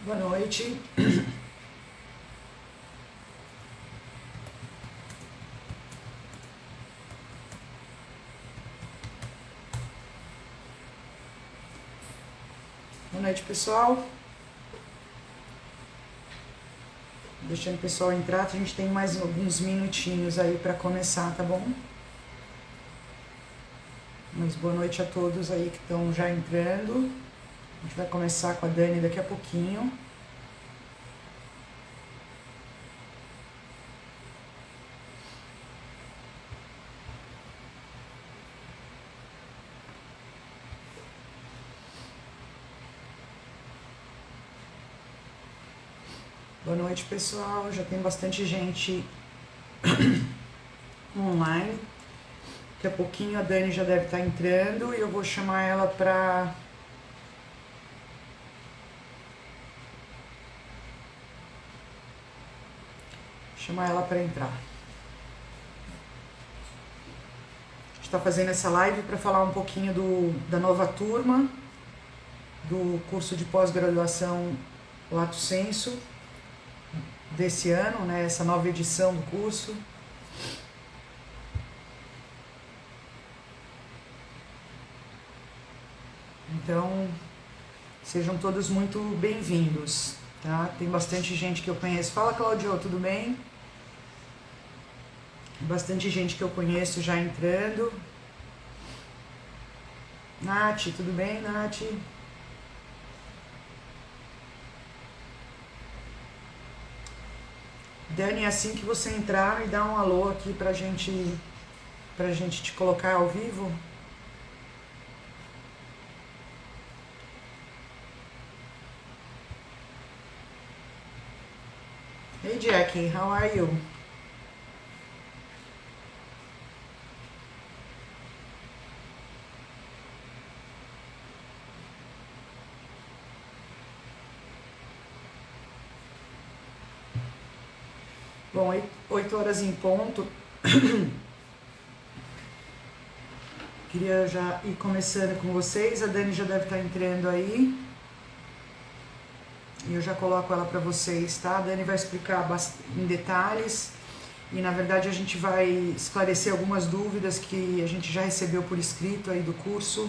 Boa noite. Boa noite, pessoal. Deixando o pessoal entrar, a gente tem mais alguns minutinhos aí para começar, tá bom? Mas boa noite a todos aí que estão já entrando. A gente vai começar com a Dani daqui a pouquinho. Boa noite, pessoal. Já tem bastante gente online. Daqui a pouquinho a Dani já deve estar entrando e eu vou chamar ela para entrar. A gente está fazendo essa live para falar um pouquinho da nova turma do curso de pós-graduação Lato Sensu desse ano, né? Essa nova edição do curso. Então, sejam todos muito bem-vindos, tá? Tem bastante gente que eu conheço. Fala, Claudio, tudo bem? Bastante gente que eu conheço já entrando. Nath, tudo bem, Nath? Dani, assim que você entrar, me dá um alô aqui pra gente te colocar ao vivo. Hey, Jackie, how are you? Bom, 8 horas em ponto. Queria já ir começando com vocês. A Dani já deve estar entrando aí. E eu já coloco ela para vocês, tá? A Dani vai explicar em detalhes. E na verdade a gente vai esclarecer algumas dúvidas que a gente já recebeu por escrito aí do curso.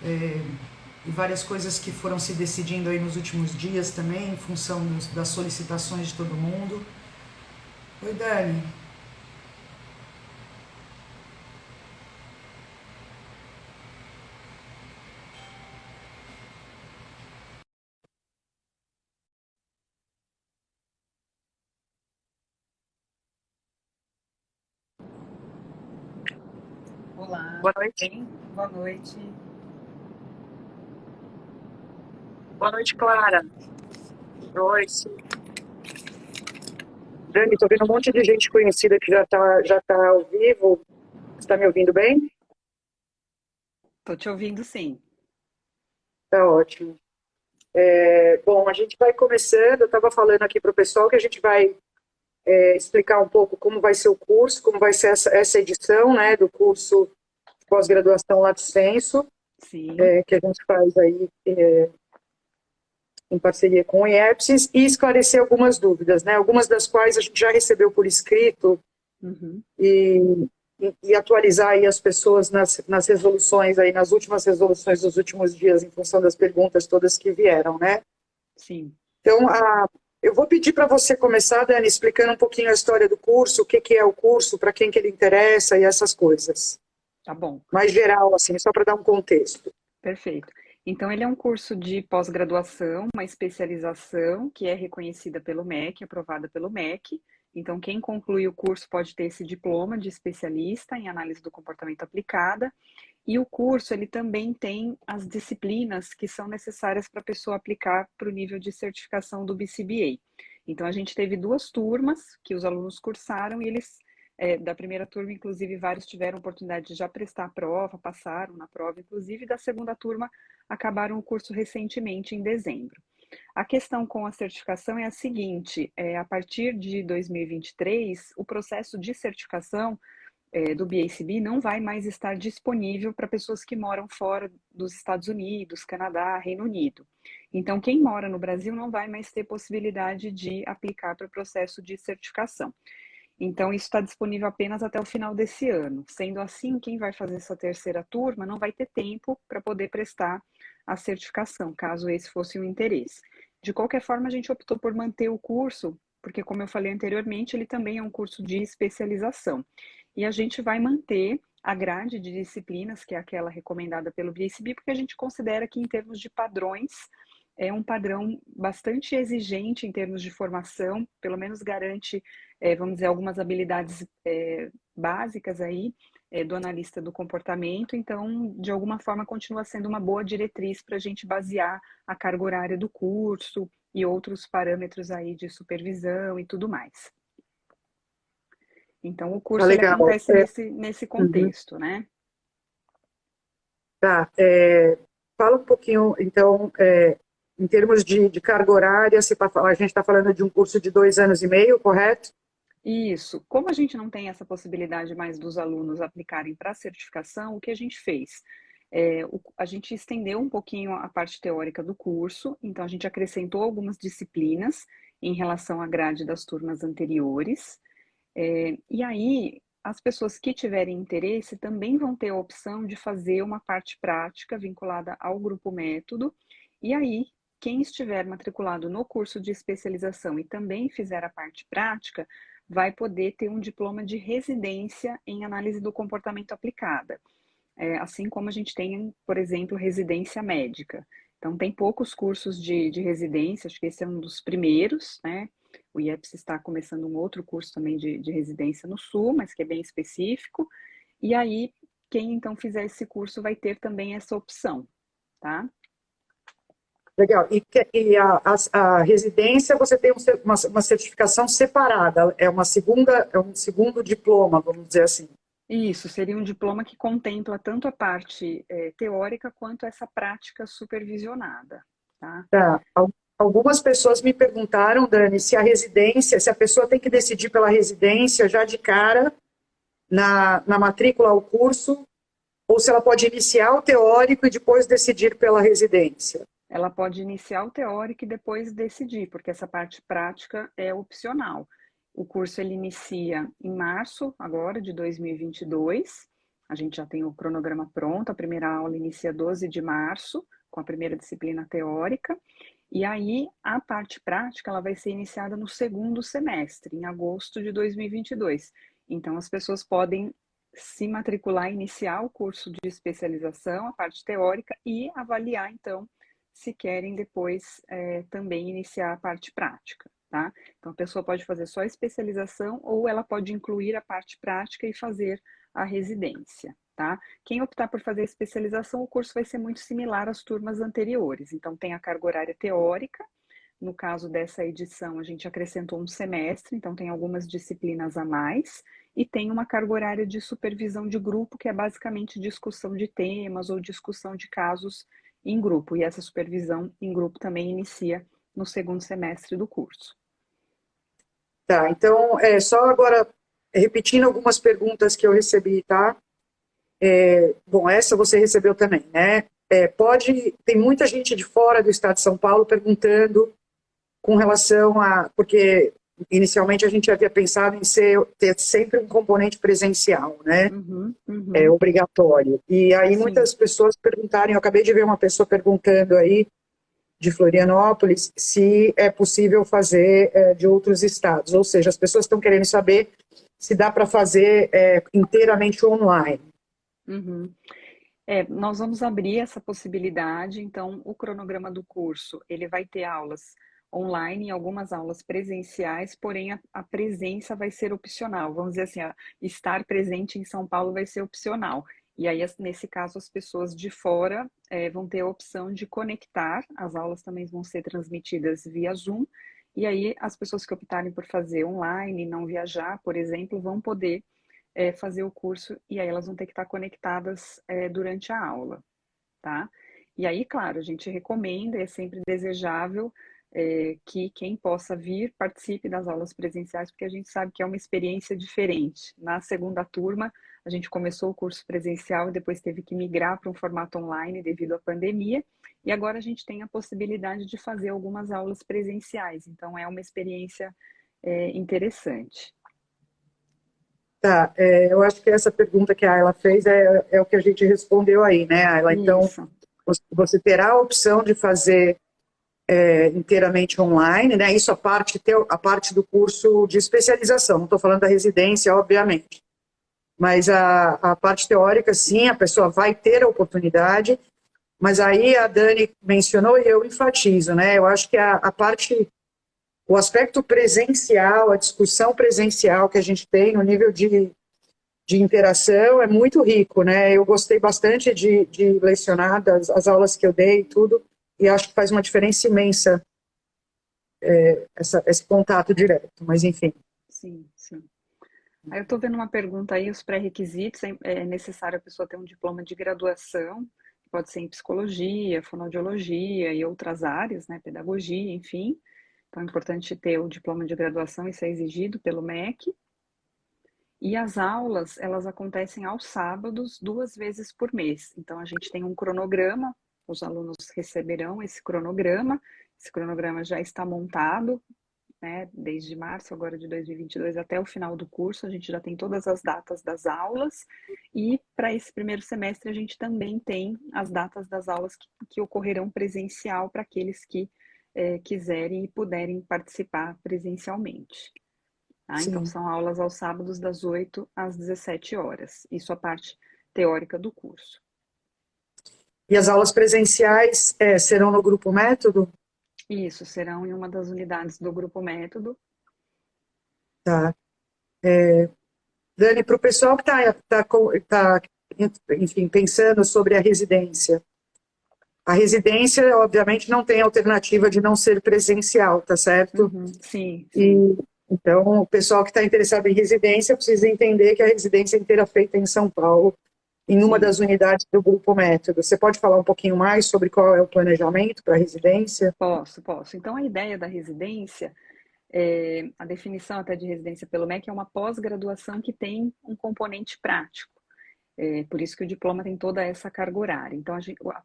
E várias coisas que foram se decidindo aí nos últimos dias também, em função das solicitações de todo mundo. Oi, Dani. Olá, Boa noite. bem? Boa noite. Boa noite, Clara. Joyce. Dani, tô vendo um monte de gente conhecida que já tá ao vivo. Você tá me ouvindo bem? Tô te ouvindo, sim. Tá ótimo. Bom, a gente vai começando. Eu estava falando aqui para o pessoal que a gente vai explicar um pouco como vai ser o curso, como vai ser essa edição, né, do curso de pós-graduação Lato Sensu, Sim. que a gente faz aí em parceria com o IEPSIS, e esclarecer algumas dúvidas, né, algumas das quais a gente já recebeu por escrito Uhum. e, e atualizar aí as pessoas nas resoluções, aí, nas últimas resoluções dos últimos dias, em função das perguntas todas que vieram, né. Sim. Então, eu vou pedir para você começar, Dani, explicando um pouquinho a história do curso, o que é o curso, para quem que ele interessa e essas coisas. Tá bom. Mais geral, assim, só para dar um contexto. Perfeito. Então, ele é um curso de pós-graduação, uma especialização que é reconhecida pelo MEC, aprovada pelo MEC. Então, quem conclui o curso pode ter esse diploma de especialista em análise do comportamento aplicada. E o curso, ele também tem as disciplinas que são necessárias para a pessoa aplicar para o nível de certificação do BCBA. Então, a gente teve duas turmas que os alunos cursaram e eles, da primeira turma, inclusive, vários tiveram oportunidade de já prestar a prova, passaram na prova, inclusive, da segunda turma, acabaram o curso recentemente, em dezembro. A questão com a certificação é a seguinte: a partir de 2023, o processo de certificação do BACB não vai mais estar disponível para pessoas que moram fora dos Estados Unidos, Canadá, Reino Unido. Então, quem mora no Brasil não vai mais ter possibilidade de aplicar para o processo de certificação. Então, isso está disponível apenas até o final desse ano. Sendo assim, quem vai fazer essa terceira turma não vai ter tempo para poder prestar a certificação, caso esse fosse o interesse. De qualquer forma, a gente optou por manter o curso, porque, como eu falei anteriormente, ele também é um curso de especialização. E a gente vai manter a grade de disciplinas, que é aquela recomendada pelo BSB, porque a gente considera que, em termos de padrões, é um padrão bastante exigente em termos de formação, pelo menos garante, vamos dizer, algumas habilidades básicas aí do analista do comportamento, então, de alguma forma, continua sendo uma boa diretriz para a gente basear a carga horária do curso e outros parâmetros aí de supervisão e tudo mais. Então, o Tá curso ele legal. acontece nesse Uhum. contexto, né? Tá. Fala um pouquinho, então, em termos de carga horária, a gente está falando de um curso de 2 anos e meio, correto? Isso. Como a gente não tem essa possibilidade mais dos alunos aplicarem para a certificação, o que a gente fez? A gente estendeu um pouquinho a parte teórica do curso, então a gente acrescentou algumas disciplinas em relação à grade das turmas anteriores. E aí, as pessoas que tiverem interesse também vão ter a opção de fazer uma parte prática vinculada ao grupo método. E aí, quem estiver matriculado no curso de especialização e também fizer a parte prática, vai poder ter um diploma de residência em análise do comportamento aplicada. Assim como a gente tem, por exemplo, residência médica. Então, tem poucos cursos de residência, acho que esse é um dos primeiros, né? O IEPS está começando um outro curso também de residência no Sul, mas que é bem específico. E aí, quem então fizer esse curso vai ter também essa opção, tá? Legal. E a residência, você tem uma certificação separada, é um segundo diploma, vamos dizer assim. Isso, seria um diploma que contempla tanto a parte teórica quanto essa prática supervisionada, tá? Tá. Algumas pessoas me perguntaram, Dani, se a pessoa tem que decidir pela residência já de cara na matrícula ao curso, ou se ela pode iniciar o teórico e depois decidir pela residência. Ela pode iniciar o teórico e depois decidir, porque essa parte prática é opcional. O curso ele inicia em março agora de 2022. A gente já tem o cronograma pronto. A primeira aula inicia 12 de março, com a primeira disciplina teórica. E aí a parte prática ela vai ser iniciada no segundo semestre, em agosto de 2022. Então as pessoas podem se matricular, iniciar o curso de especialização, a parte teórica e avaliar então se querem depois também iniciar a parte prática, tá? Então, a pessoa pode fazer só a especialização ou ela pode incluir a parte prática e fazer a residência, tá? Quem optar por fazer a especialização, o curso vai ser muito similar às turmas anteriores. Então, tem a carga horária teórica. No caso dessa edição, a gente acrescentou um semestre, então tem algumas disciplinas a mais, e tem uma carga horária de supervisão de grupo, que é basicamente discussão de temas ou discussão de casos em grupo. E essa supervisão em grupo também inicia no segundo semestre do curso. Tá, então, só agora, repetindo algumas perguntas que eu recebi, tá? Bom, essa você recebeu também, né? Tem muita gente de fora do estado de São Paulo perguntando com relação porque inicialmente a gente havia pensado em ter sempre um componente presencial, né? Uhum, É uhum, obrigatório. E aí sim. muitas pessoas perguntaram, eu acabei de ver uma pessoa perguntando aí de Florianópolis se é possível fazer de outros estados, ou seja, as pessoas estão querendo saber se dá para fazer inteiramente online. Uhum. Nós vamos abrir essa possibilidade, então o cronograma do curso, ele vai ter aulas online e algumas aulas presenciais, porém a presença vai ser opcional. Vamos dizer assim, estar presente em São Paulo vai ser opcional. E aí, nesse caso, as pessoas de fora vão ter a opção de conectar, as aulas também vão ser transmitidas via Zoom, e aí as pessoas que optarem por fazer online, não viajar, por exemplo, vão poder fazer o curso e aí elas vão ter que estar conectadas durante a aula, tá? E aí, claro, a gente recomenda, é sempre desejável que quem possa vir participe das aulas presenciais, porque a gente sabe que é uma experiência diferente. Na segunda turma, A gente começou o curso presencial e depois teve que migrar para um formato online devido à pandemia. E agora a gente tem a possibilidade de fazer algumas aulas presenciais. Então, é uma experiência interessante. Tá, eu acho que essa pergunta que a Ayla fez é o que a gente respondeu aí, né, Ayla? Então, Isso. você terá a opção de fazer inteiramente online, né? Isso a parte do curso de especialização, não estou falando da residência, obviamente. Mas a parte teórica, sim, a pessoa vai ter a oportunidade, mas aí a Dani mencionou e eu enfatizo, né? Eu acho que a parte, o aspecto presencial, a discussão presencial que a gente tem no nível de interação é muito rico, né? Eu gostei bastante de lecionar, as aulas que eu dei e tudo, e acho que faz uma diferença imensa esse contato direto, mas enfim. Sim, sim. Aí eu estou vendo uma pergunta aí, os pré-requisitos, é necessário a pessoa ter um diploma de graduação, pode ser em psicologia, fonoaudiologia e outras áreas, né, pedagogia, enfim. Então é importante ter o diploma de graduação, isso é exigido pelo MEC. E as aulas, elas acontecem aos sábados, 2 vezes por mês. Então a gente tem um cronograma, os alunos receberão esse cronograma já está montado, né, desde março agora de 2022 até o final do curso, a gente já tem todas as datas das aulas, e para esse primeiro semestre a gente também tem as datas das aulas que ocorrerão presencial para aqueles que quiserem e puderem participar presencialmente. Tá? Então Sim. são aulas aos sábados das 8 às 17 horas, isso a parte teórica do curso. E as aulas presenciais serão no grupo método? Isso, serão em uma das unidades do Grupo Método. Tá. Dani, para o pessoal que enfim, pensando sobre a residência, obviamente, não tem alternativa de não ser presencial, tá certo? Uhum, sim, sim. E então, o pessoal que está interessado em residência precisa entender que a residência inteira é feita em São Paulo, em uma Sim, das unidades do Grupo Método. Você pode falar um pouquinho mais sobre qual é o planejamento para a residência? posso. Então, a ideia da residência, a definição até de residência pelo MEC é uma pós-graduação que tem um componente prático. Por isso que o diploma tem toda essa carga horária. Então,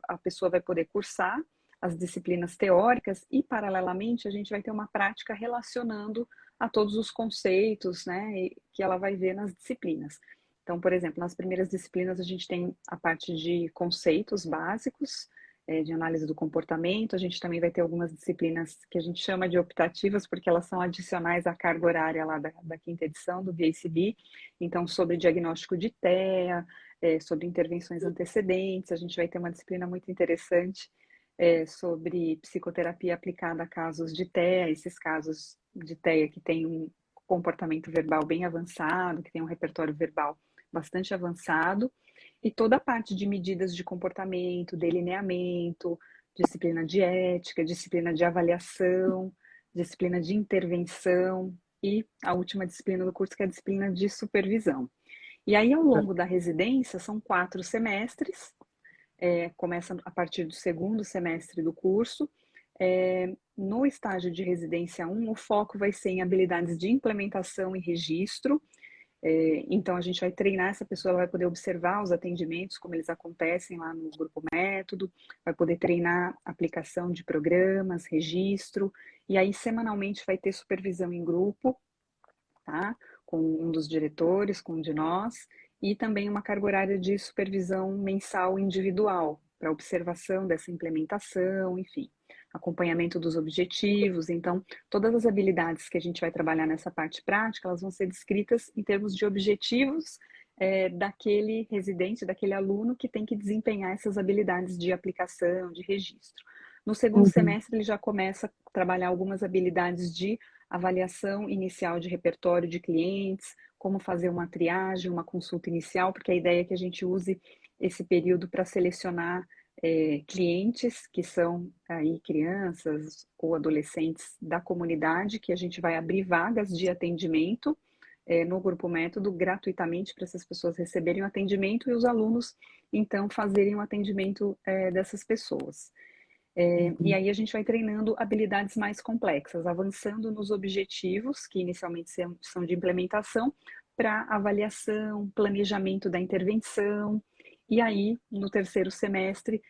a pessoa vai poder cursar as disciplinas teóricas e, paralelamente, a gente vai ter uma prática relacionando a todos os conceitos, né, que ela vai ver nas disciplinas. Então, por exemplo, nas primeiras disciplinas a gente tem a parte de conceitos básicos, de análise do comportamento, a gente também vai ter algumas disciplinas que a gente chama de optativas, porque elas são adicionais à carga horária lá da quinta edição do VACB, então sobre diagnóstico de TEA, sobre intervenções antecedentes, a gente vai ter uma disciplina muito interessante sobre psicoterapia aplicada a casos de TEA, esses casos de TEA que tem um comportamento verbal bem avançado, que tem um repertório verbal bastante avançado, e toda a parte de medidas de comportamento, delineamento, disciplina de ética, disciplina de avaliação, disciplina de intervenção e a última disciplina do curso, que é a disciplina de supervisão. E aí, ao longo da residência, são 4 semestres, começa a partir do segundo semestre do curso. No estágio de residência 1, o foco vai ser em habilidades de implementação e registro. Então, a gente vai treinar essa pessoa, ela vai poder observar os atendimentos, como eles acontecem lá no Grupo Método, vai poder treinar aplicação de programas, registro, e aí, semanalmente, vai ter supervisão em grupo, tá? Com um dos diretores, com um de nós, e também uma carga horária de supervisão mensal individual, para observação dessa implementação, enfim, acompanhamento dos objetivos. Então, todas as habilidades que a gente vai trabalhar nessa parte prática, elas vão ser descritas em termos de objetivos daquele residente, daquele aluno que tem que desempenhar essas habilidades de aplicação, de registro. No segundo Uhum. semestre, ele já começa a trabalhar algumas habilidades de avaliação inicial de repertório de clientes, como fazer uma triagem, uma consulta inicial, porque a ideia é que a gente use esse período para selecionar clientes que são aí crianças ou adolescentes da comunidade, que a gente vai abrir vagas de atendimento no Grupo Método gratuitamente para essas pessoas receberem o atendimento e os alunos então fazerem o atendimento dessas pessoas. E aí a gente vai treinando habilidades mais complexas, avançando nos objetivos, que inicialmente são de implementação, para avaliação, planejamento da intervenção, e aí, no terceiro semestre,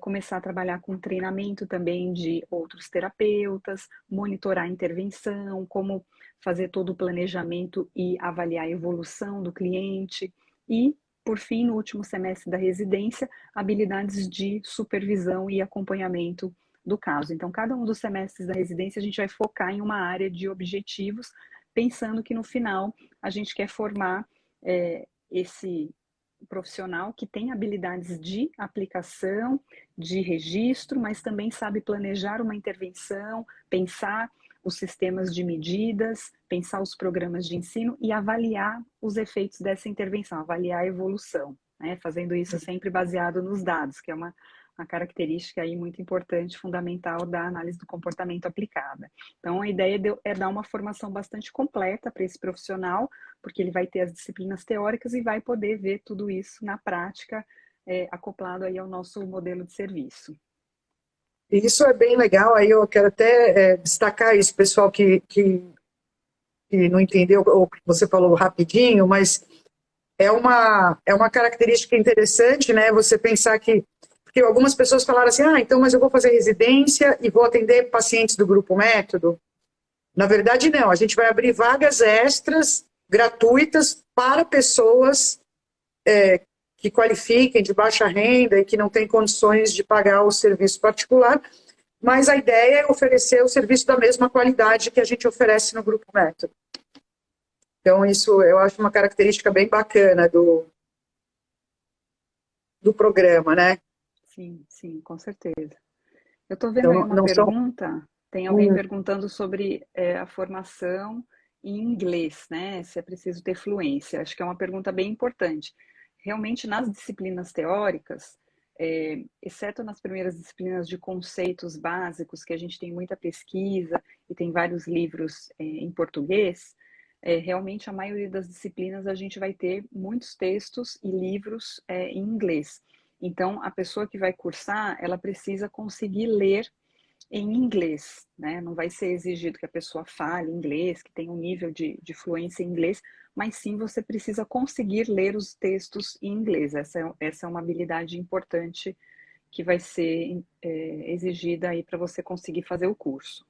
começar a trabalhar com treinamento também de outros terapeutas, monitorar a intervenção, como fazer todo o planejamento e avaliar a evolução do cliente, e, por fim, no último semestre da residência, habilidades de supervisão e acompanhamento do caso. Então, cada um dos semestres da residência a gente vai focar em uma área de objetivos, pensando que no final a gente quer formar esse profissional que tem habilidades de aplicação, de registro, mas também sabe planejar uma intervenção, pensar os sistemas de medidas, pensar os programas de ensino e avaliar os efeitos dessa intervenção, avaliar a evolução, né? Fazendo isso sempre baseado nos dados, que é uma característica aí muito importante, fundamental da análise do comportamento aplicada. Então, a ideia é dar uma formação bastante completa para esse profissional, porque ele vai ter as disciplinas teóricas e vai poder ver tudo isso na prática, acoplado aí ao nosso modelo de serviço. Isso é bem legal, aí eu quero até destacar isso, pessoal que não entendeu o que você falou rapidinho, mas é uma característica interessante, né? Você pensar que, porque algumas pessoas falaram assim, então, mas eu vou fazer residência e vou atender pacientes do grupo método. Na verdade, não, a gente vai abrir vagas extras, gratuitas, para pessoas que qualifiquem, de baixa renda e que não têm condições de pagar o serviço particular, mas a ideia é oferecer o serviço da mesma qualidade que a gente oferece no grupo método. Então, isso eu acho uma característica bem bacana do programa, né? Sim, sim, com certeza. Eu estou vendo Então, aí uma não são... pergunta, tem alguém perguntando sobre a formação em inglês, né? Se é preciso ter fluência. Acho que é uma pergunta bem importante. Realmente, nas disciplinas teóricas, exceto nas primeiras disciplinas de conceitos básicos, que a gente tem muita pesquisa e tem vários livros em português, realmente a maioria das disciplinas a gente vai ter muitos textos e livros em inglês. Então, a pessoa que vai cursar, ela precisa conseguir ler em inglês, né? Não vai ser exigido que a pessoa fale inglês, que tenha um nível de fluência em inglês, mas sim você precisa conseguir ler os textos em inglês. Essa é uma habilidade importante que vai ser exigida aí para você conseguir fazer o curso.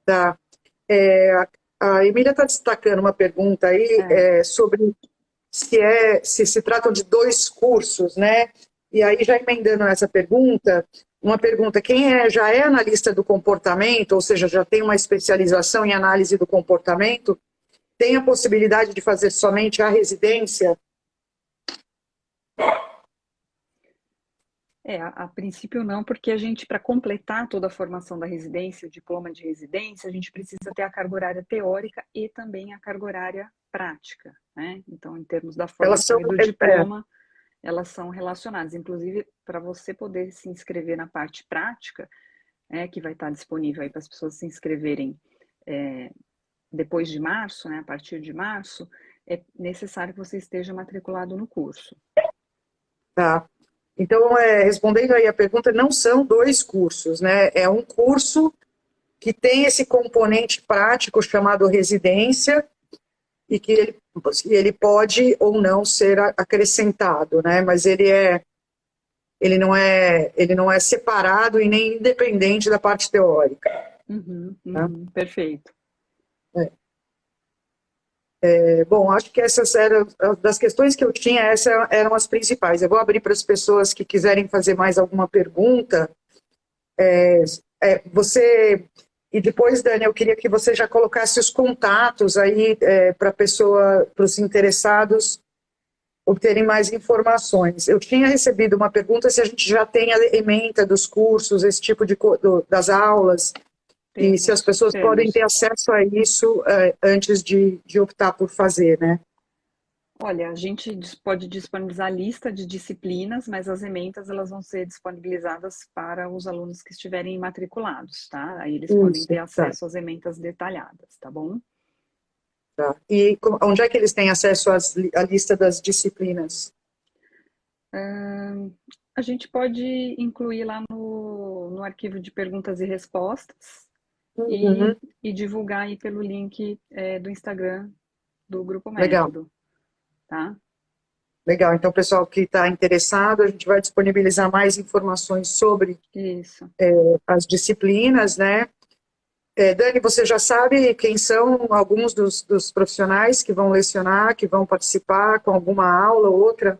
Tá. A Emília está destacando uma pergunta aí sobre se tratam de dois cursos, né? E aí, já emendando essa pergunta, uma pergunta: quem já é analista do comportamento, ou seja, já tem uma especialização em análise do comportamento, tem a possibilidade de fazer somente a residência? A princípio não, porque a gente, para completar toda a formação da residência, o diploma de residência, a gente precisa ter a carga horária teórica e também a carga horária prática, né? Então, em termos da Elas são... formação e do diploma, elas são relacionadas. Inclusive, para você poder se inscrever na parte prática, que vai estar disponível aí para as pessoas se inscreverem depois de março, né? A partir de março, é necessário que você esteja matriculado no curso. Tá. Então, respondendo aí a pergunta, não são dois cursos, né? É um curso que tem esse componente prático chamado residência e que ele pode ou não ser acrescentado, né? Mas ele não é separado e nem independente da parte teórica. Tá? Perfeito. Bom, acho que essas eram das questões que eu tinha, essas eram as principais. Eu vou abrir para as pessoas que quiserem fazer mais alguma pergunta. E depois, Dani, eu queria que você já colocasse os contatos aí para os interessados obterem mais informações. Eu tinha recebido uma pergunta se a gente já tem a ementa dos cursos, esse tipo das aulas, e se as pessoas podem ter acesso a isso antes de optar por fazer, né? Olha, a gente pode disponibilizar a lista de disciplinas, mas as ementas elas vão ser disponibilizadas para os alunos que estiverem matriculados, tá? Aí eles podem ter acesso às ementas detalhadas, tá bom? Tá. E onde é que eles têm acesso à lista das disciplinas? A gente pode incluir lá no arquivo de perguntas e respostas, e, Uhum. e divulgar aí pelo link do Instagram do Grupo Legal, Método, tá? legal. Então, pessoal que está interessado, a gente vai disponibilizar mais informações sobre Isso. as disciplinas, né? Dani, você já sabe quem são alguns dos profissionais que vão lecionar, que vão participar com alguma aula ou outra?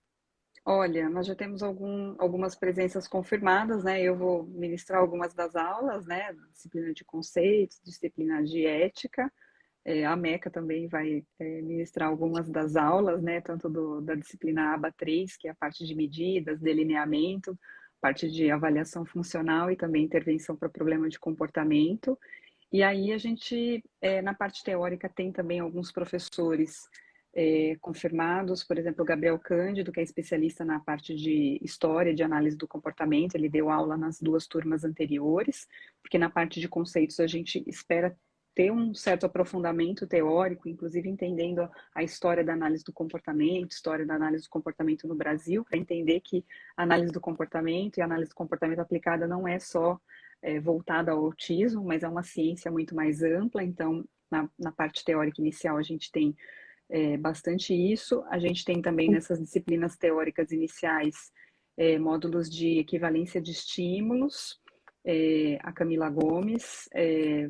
Olha, nós já temos algumas presenças confirmadas, né? Eu vou ministrar algumas das aulas, né? Disciplina de conceitos, disciplina de ética. A Meca também vai ministrar algumas das aulas, né? Tanto da disciplina ABA 3, que é a parte de medidas, delineamento, parte de avaliação funcional e também intervenção para problema de comportamento. E aí a gente, na parte teórica, tem também alguns professores confirmados, por exemplo, o Gabriel Cândido, que é especialista na parte de história, de análise do comportamento, ele deu aula nas 2 turmas anteriores, porque na parte de conceitos a gente espera ter um certo aprofundamento teórico, inclusive entendendo a história da análise do comportamento, história da análise do comportamento no Brasil, para entender que a análise do comportamento e a análise do comportamento aplicada não é só voltada ao autismo, mas é uma ciência muito mais ampla, então na parte teórica inicial a gente tem bastante isso. A gente tem também nessas disciplinas teóricas iniciais módulos de equivalência de estímulos. A Camila Gomes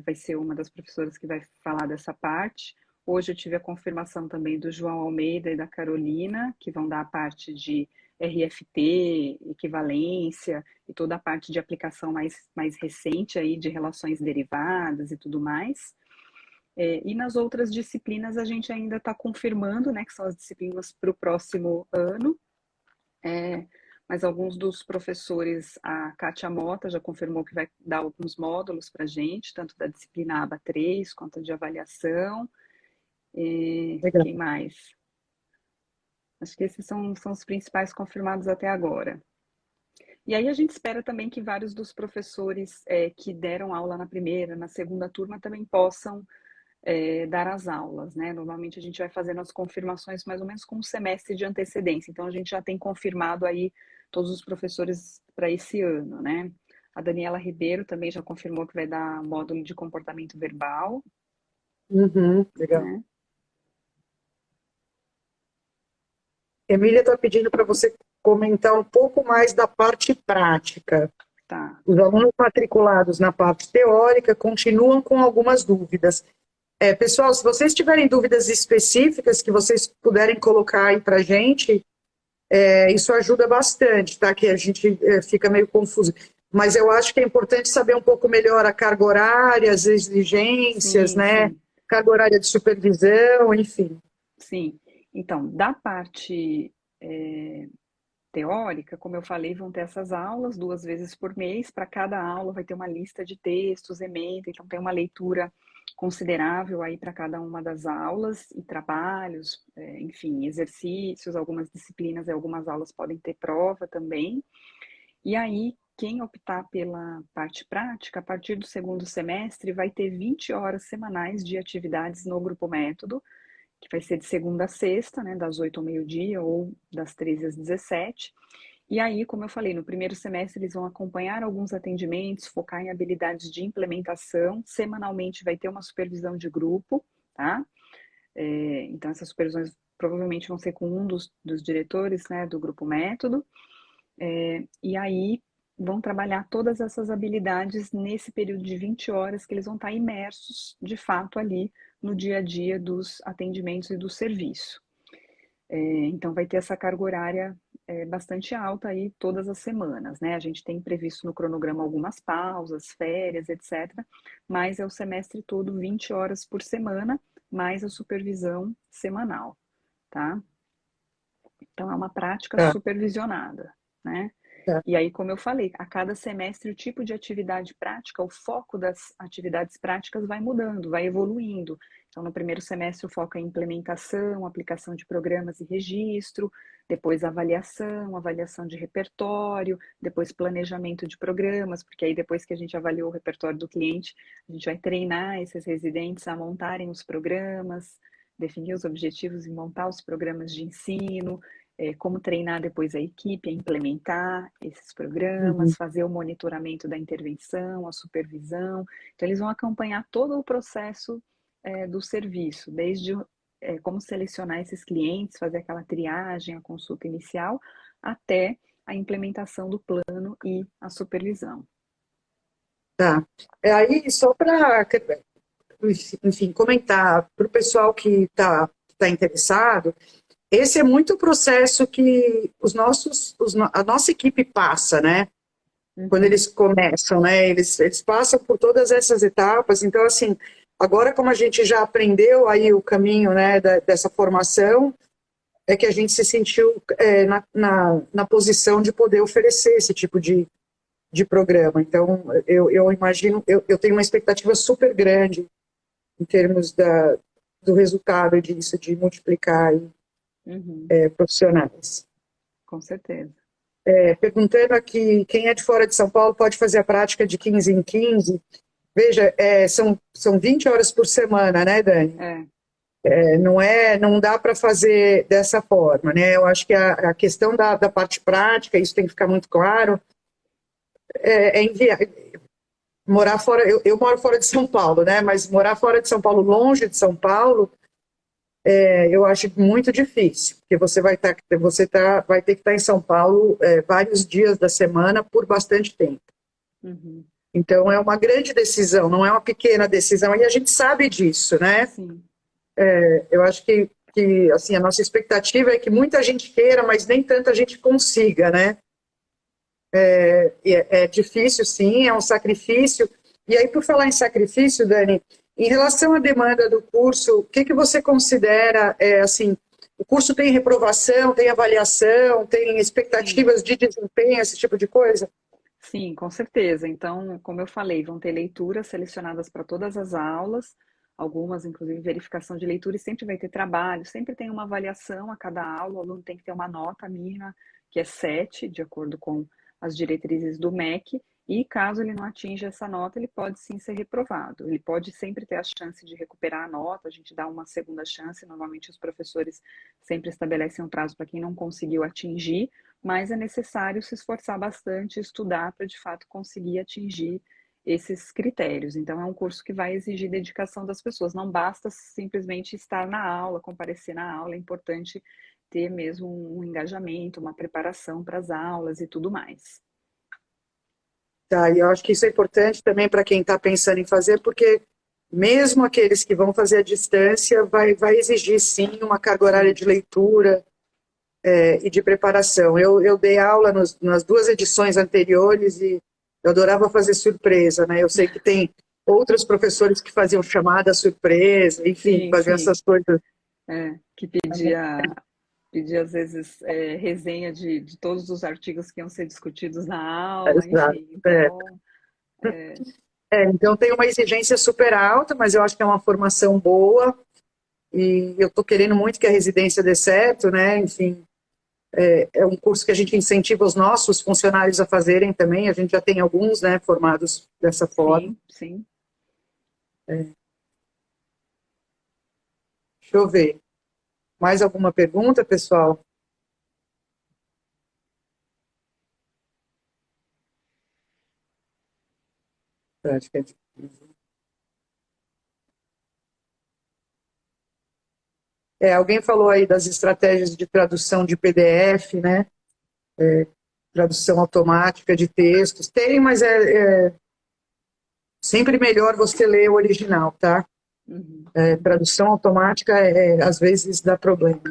vai ser uma das professoras que vai falar dessa parte. Hoje eu tive a confirmação também do João Almeida e da Carolina, que vão dar a parte de RFT, equivalência e toda a parte de aplicação mais recente aí de relações derivadas e tudo mais. E nas outras disciplinas a gente ainda está confirmando, né, que são as disciplinas para o próximo ano, mas alguns dos professores, a Kátia Mota já confirmou que vai dar alguns módulos para a gente, tanto da disciplina ABA 3 quanto de avaliação. Legal. Quem mais? Acho que esses são os principais confirmados até agora. E aí a gente espera também que vários dos professores que deram aula na primeira, na segunda turma também possam dar as aulas, né? Normalmente a gente vai fazendo as confirmações mais ou menos com um semestre de antecedência. Então a gente já tem confirmado aí todos os professores para esse ano, né? A Daniela Ribeiro também já confirmou que vai dar módulo de comportamento verbal, Uhum, legal. né? Emília está pedindo para você comentar um pouco mais da parte prática. Tá. Os alunos matriculados na parte teórica continuam com algumas dúvidas. Pessoal, se vocês tiverem dúvidas específicas que vocês puderem colocar aí para a gente, isso ajuda bastante, tá? Que a gente fica meio confuso. Mas eu acho que é importante saber um pouco melhor a carga horária, as exigências, Sim, né? sim, Carga horária de supervisão, enfim. sim. Então, da parte teórica, como eu falei, vão ter essas aulas 2 vezes por mês. Para cada aula vai ter uma lista de textos, ementa, então tem uma leitura considerável aí para cada uma das aulas e trabalhos, enfim, exercícios, algumas disciplinas e algumas aulas podem ter prova também. E aí, quem optar pela parte prática, a partir do segundo semestre, vai ter 20 horas semanais de atividades no Grupo Método, que vai ser de segunda a sexta, né, das 8 ao meio-dia ou das 13 às 17. E aí, como eu falei, no primeiro semestre eles vão acompanhar alguns atendimentos, focar em habilidades de implementação. Semanalmente vai ter uma supervisão de grupo, tá? Então, essas supervisões provavelmente vão ser com um dos diretores, né, do Grupo Método. E aí vão trabalhar todas essas habilidades nesse período de 20 horas que eles vão estar imersos, de fato, ali no dia a dia dos atendimentos e do serviço. Então, vai ter essa carga horária bastante alta aí todas as semanas, né? A gente tem previsto no cronograma algumas pausas, férias, etc. Mas é o semestre todo, 20 horas por semana, mais a supervisão semanal, tá? Então, é uma prática Tá, supervisionada, né? tá. E aí, como eu falei, a cada semestre o tipo de atividade prática, o foco das atividades práticas vai mudando, vai evoluindo. Então, no primeiro semestre o foco é implementação, aplicação de programas e registro, depois avaliação, avaliação de repertório, depois planejamento de programas, porque aí depois que a gente avaliou o repertório do cliente, a gente vai treinar esses residentes a montarem os programas, definir os objetivos e montar os programas de ensino, como treinar depois a equipe a implementar esses Uhum. programas, fazer o monitoramento da intervenção, a supervisão. Então, eles vão acompanhar todo o processo do serviço, desde como selecionar esses clientes, fazer aquela triagem, a consulta inicial, até a implementação do plano e a supervisão. Tá. Aí, só para, enfim, comentar para o pessoal que tá interessado, esse é muito o processo que a nossa equipe passa, né? Quando Uhum. eles começam, né? Eles passam por todas essas etapas. Então, assim, agora como a gente já aprendeu aí o caminho, né, dessa formação, é que a gente se sentiu na posição de poder oferecer esse tipo de programa. Então, eu imagino, eu tenho uma expectativa super grande em termos do resultado disso, de multiplicar aí, Uhum. profissionais. Com certeza. Perguntando aqui, quem é de fora de São Paulo pode fazer a prática de 15 em 15? Veja, são 20 horas por semana, né, Dani? É. Não dá para fazer dessa forma, né? Eu acho que a questão da parte prática, isso tem que ficar muito claro, enviar, morar fora, eu moro fora de São Paulo, né? Mas morar fora de São Paulo, longe de São Paulo, eu acho muito difícil, porque vai ter que estar em São Paulo vários dias da semana por bastante tempo. Uhum. Então, é uma grande decisão, não é uma pequena decisão, e a gente sabe disso, né? Sim. Eu acho que assim, a nossa expectativa é que muita gente queira, mas nem tanta gente consiga, né? É difícil, sim, é um sacrifício. E aí, por falar em sacrifício, Dani, em relação à demanda do curso, o que você considera, assim, o curso tem reprovação, tem avaliação, tem Sim. expectativas de desempenho, esse tipo de coisa? Sim, com certeza. Então, como eu falei, vão ter leituras selecionadas para todas as aulas, algumas, inclusive, verificação de leitura, e sempre vai ter trabalho, sempre tem uma avaliação a cada aula, o aluno tem que ter uma nota mínima, que é 7, de acordo com as diretrizes do MEC, e caso ele não atinja essa nota, ele pode sim ser reprovado. Ele pode sempre ter a chance de recuperar a nota, a gente dá uma segunda chance, normalmente os professores sempre estabelecem um prazo para quem não conseguiu atingir, mas é necessário se esforçar bastante, estudar para de fato conseguir atingir esses critérios. Então, é um curso que vai exigir dedicação das pessoas. Não basta simplesmente estar na aula, comparecer na aula, é importante ter mesmo um engajamento, uma preparação para as aulas e tudo mais. Tá, e eu acho que isso é importante também para quem está pensando em fazer, porque mesmo aqueles que vão fazer à distância, vai exigir sim uma carga horária Sim. de leitura e de preparação. Eu dei aula nas duas edições anteriores e eu adorava fazer surpresa, né? Eu sei que tem outros professores que faziam chamada surpresa, enfim, Sim, faziam sim. essas coisas. Que pedia às vezes resenha de todos os artigos que iam ser discutidos na aula, Exato. enfim. Então, é, Então tem uma exigência super alta, mas eu acho que é uma formação boa e eu estou querendo muito que a residência dê certo, né? Enfim, é um curso que a gente incentiva os nossos funcionários a fazerem também. A gente já tem alguns, né, formados dessa forma. sim, sim. Deixa eu ver. Mais alguma pergunta, pessoal? Acho que alguém falou aí das estratégias de tradução de PDF, né? Tradução automática de textos. Tem, mas é sempre melhor você ler o original, tá? Uhum, uhum. Tradução automática, às vezes, dá problema.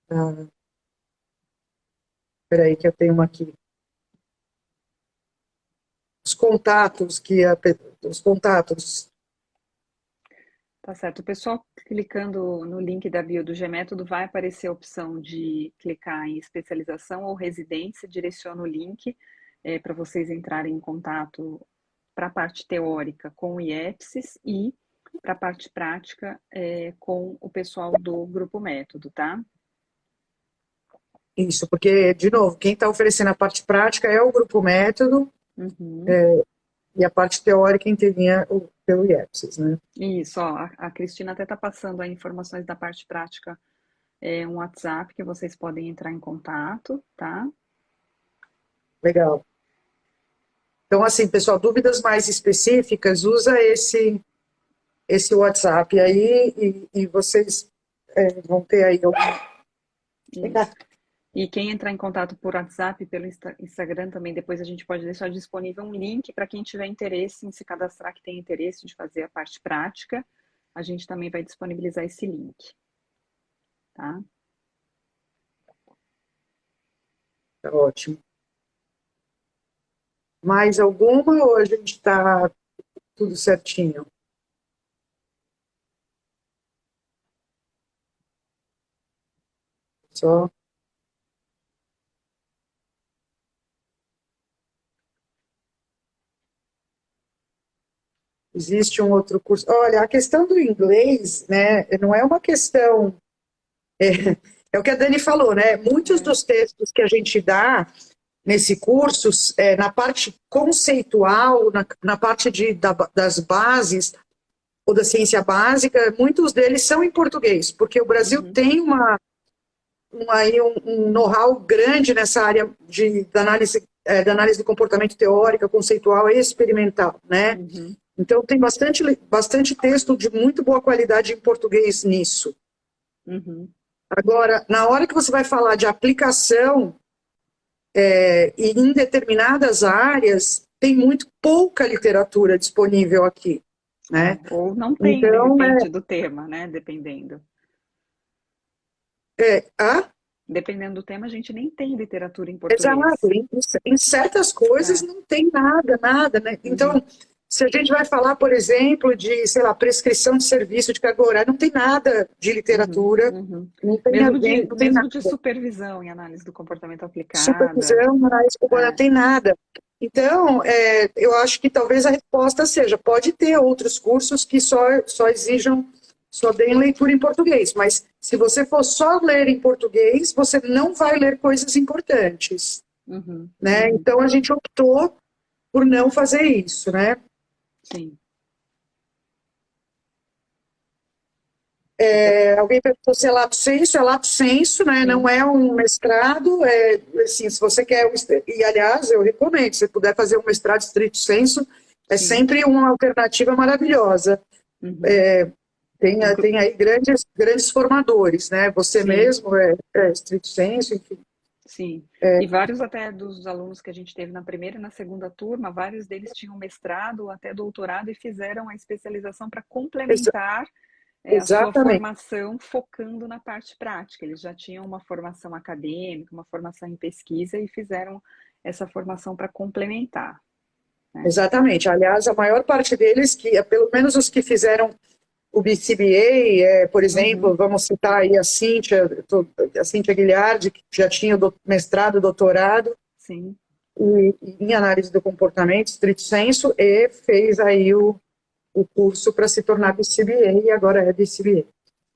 Ah, espera que eu tenho uma aqui. Os contatos os contatos. Tá certo. O pessoal clicando no link da bio do Gmétodo vai aparecer a opção de clicar em especialização ou residência, direciona o link para vocês entrarem em contato para a parte teórica com o IEPSIS e para a parte prática com o pessoal do Grupo Método, tá? Isso, porque, de novo, quem está oferecendo a parte prática é o Grupo Método, Uhum, e a parte teórica intervinha pelo IEPSES, né? Isso, ó, a Cristina até está passando aí informações da parte prática, um WhatsApp que vocês podem entrar em contato, tá? Legal. Então, assim, pessoal, dúvidas mais específicas, usa esse WhatsApp aí e vocês vão ter aí algum... Isso. E quem entrar em contato por WhatsApp, pelo Instagram também, depois a gente pode deixar disponível um link para quem tiver interesse em se cadastrar, que tem interesse de fazer a parte prática, a gente também vai disponibilizar esse link, tá? Tá ótimo. Mais alguma ou a gente está tudo certinho? Só. Existe um outro curso. Olha, a questão do inglês, né, não é uma questão. É o que a Dani falou, né? Muitos dos textos que a gente dá nesse curso, na parte conceitual, na parte das bases ou da ciência básica, muitos deles são em português, porque o Brasil tem um know-how grande nessa área da análise do comportamento teórica, conceitual e experimental, né? Então, tem bastante texto de muito boa qualidade em português nisso. Agora, na hora que você vai falar de aplicação, e em determinadas áreas, tem muito pouca literatura disponível aqui, né? Ou não tem, então, de repente, do tema, né? Dependendo. Dependendo do tema, a gente nem tem literatura em português. Exato. Em certas coisas não tem nada, né? Então, se a gente vai falar, por exemplo, de, sei lá, prescrição de serviço de carga horária, não tem nada de literatura. Não tem Mesmo de supervisão em análise do comportamento aplicada. Supervisão, análise do comportamento, não tem nada. Então, eu acho que talvez a resposta seja, pode ter outros cursos que só exijam, só deem leitura em português, mas se você for só ler em português, você não vai ler coisas importantes, né? Então, a gente optou por não fazer isso, né? Sim. Alguém perguntou se é lato sensu, né? Sim. Não é um mestrado, assim, se você quer, e aliás, eu recomendo, se puder fazer um mestrado stricto sensu, sempre uma alternativa maravilhosa. Tem aí grandes formadores, né? Você mesmo stricto sensu, enfim. Sim, e vários até dos alunos que a gente teve na primeira e na segunda turma, vários deles tinham mestrado, até doutorado e fizeram a especialização para complementar a sua formação focando na parte prática. Eles já tinham uma formação acadêmica, uma formação em pesquisa e fizeram essa formação para complementar. Né? Exatamente. Aliás, a maior parte deles, pelo menos os que fizeram o BCBA, por exemplo, vamos citar aí a Cíntia Guilhardi, que já tinha mestrado, doutorado em análise do comportamento, stricto sensu, e fez aí o curso para se tornar BCBA e agora é BCBA.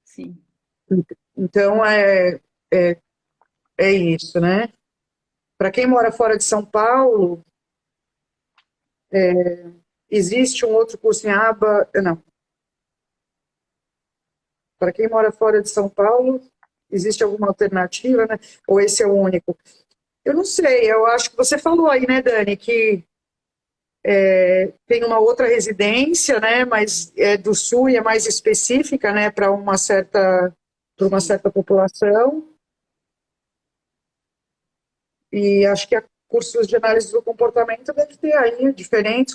Sim. Então, é isso, né? Para quem mora fora de São Paulo, existe um outro curso em aba... Não. Para quem mora fora de São Paulo, existe alguma alternativa, né? Ou esse é o único? Eu não sei, eu acho que você falou aí, né, Dani, que tem uma outra residência, né, mas é do Sul e é mais específica, né, para uma certa população. E acho que cursos de análise do comportamento deve ter aí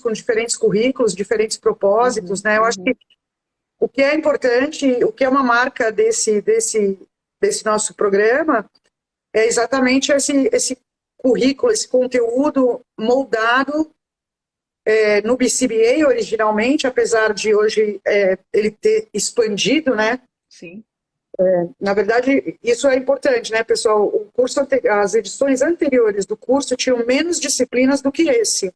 com diferentes currículos, diferentes propósitos, né? Eu acho que o que é importante, o que é uma marca desse nosso programa é exatamente esse currículo, esse conteúdo moldado no BCBA originalmente, apesar de hoje ele ter expandido, né? Sim. Na verdade, isso é importante, né, pessoal? As edições anteriores do curso tinham menos disciplinas do que esse.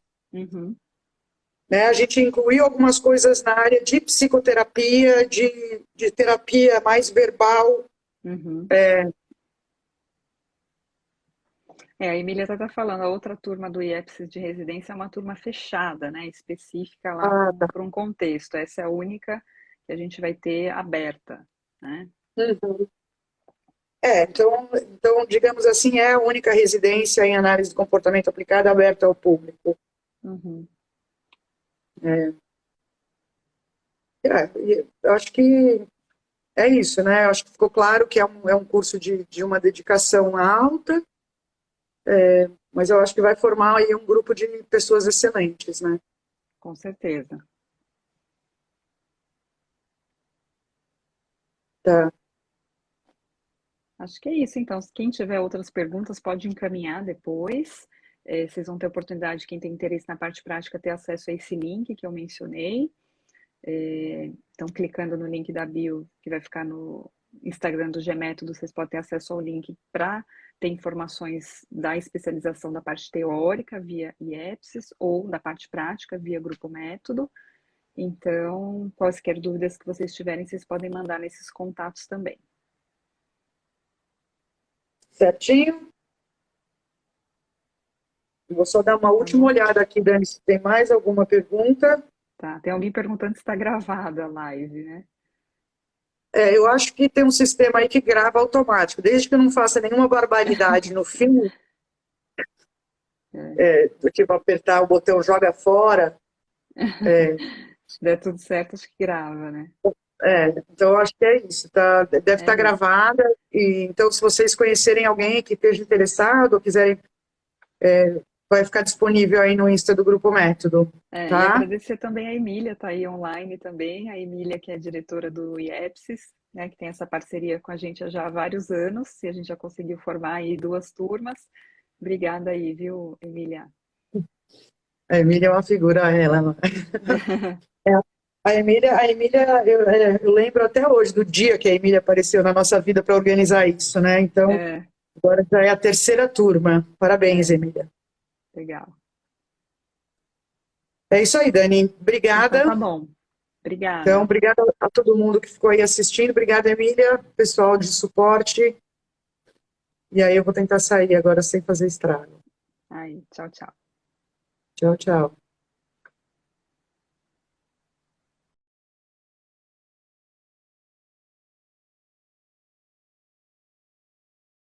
Né, a gente incluiu algumas coisas na área de psicoterapia, de terapia mais verbal. A Emília está falando, a outra turma do IEPS de residência é uma turma fechada, né? Específica lá Ah, tá. para um contexto. Essa é a única que a gente vai ter aberta, né? Uhum. Então, digamos assim, é a única residência em análise de comportamento aplicada aberta ao público. Uhum. Eu acho que é isso, né? Eu acho que ficou claro que é um curso de uma dedicação alta, mas eu acho que vai formar aí um grupo de pessoas excelentes, né? Com certeza. Tá. Acho que é isso, então. Quem tiver outras perguntas pode encaminhar depois. Vocês vão ter oportunidade, quem tem interesse na parte prática, ter acesso a esse link que eu mencionei. Então, clicando no link da bio, que vai ficar no Instagram do G-Método, vocês podem ter acesso ao link para ter informações da especialização da parte teórica via IEPSIS ou da parte prática via Grupo Método. Então, quaisquer dúvidas que vocês tiverem, vocês podem mandar nesses contatos também. Certinho? Vou só dar uma última olhada aqui, Dani, se tem mais alguma pergunta. Tá, tem alguém perguntando se está gravada a live, né? Eu acho que tem um sistema aí que grava automático, desde que eu não faça nenhuma barbaridade no fim, do tipo apertar o botão joga fora. Se der tudo certo, acho que grava, né? Então eu acho que é isso, tá? Deve É estar isso. gravada, e então se vocês conhecerem alguém que esteja interessado ou quiserem, vai ficar disponível aí no Insta do Grupo Método, E tá? agradecer também a Emília, tá aí online também, a Emília que é diretora do IEPSIS, né, que tem essa parceria com a gente já há vários anos, e a gente já conseguiu formar aí 2 turmas. Obrigada aí, viu, Emília? A Emília é uma figura, ela. A Emília, eu lembro até hoje do dia que a Emília apareceu na nossa vida para organizar isso, né? Então, É, agora já é a terceira turma. Parabéns, é, Emília. legal. É isso aí, Dani. Então Obrigada. tá bom. Então, Obrigada. obrigada a todo mundo que ficou aí assistindo. Obrigada, Emília, pessoal de suporte. E aí eu vou tentar sair agora sem fazer estrago. Aí, tchau, tchau. Tchau, tchau.